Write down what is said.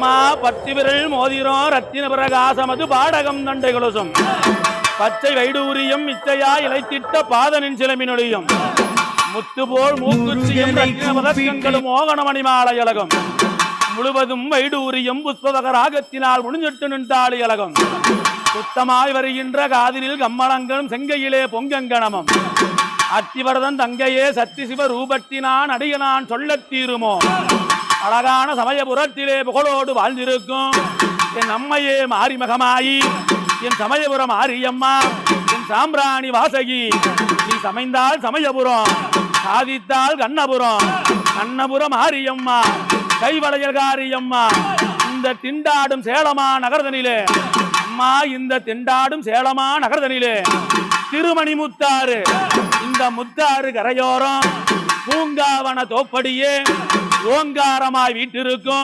அம்மா பத்து விரல் மோதிரம் ரத்தின பிரகாசமது பாடகம் நண்டை கொலுசும் பச்சை வைடூரியம் இச்சையா இலைத்திட்ட பாதனின் சிலமினொழியும் முத்துபோல் மூக்குச்சியும் ரத்தினங்களும் மோகனமணி மாலையழகம் முழுவதும் வைடூரியம் புஷ்பவக ராகத்தினால் முடிஞ்சிட்டு நின்றாளி அழகம் சுத்தமாய் வருகின்ற காதிலில் கம்மளங்களும் செங்கையிலே பொங்கங்கணமும் அத்திவரதன் தங்கையே சத்தி சிவ ரூபத்தினான் அடியனான் சொல்லத் தீருமோ அழகான சமயபுரத்திலே புகழோடு வாழ்ந்திருக்கும் என் அம்மையே மாரிமகமாயி என் சமயபுரம் மாரியம்மா என் சாம்பிராணி வாசகி நீ சமைந்தால் சமயபுரம் சாதித்தால் கண்ணபுரம் கண்ணபுரம் மாரியம்மா கைவளையல் காரியம்மா இந்த திண்டாடும் சேலமா நகர்தனிலே அம்மா இந்த திண்டாடும் சேலமா நகர்தனிலே திருமணி முத்தாறு இந்த முத்தாறு கரையோரம் பூங்காவன தோப்படியே ஓங்காரமாய் வீட்டிருக்கும்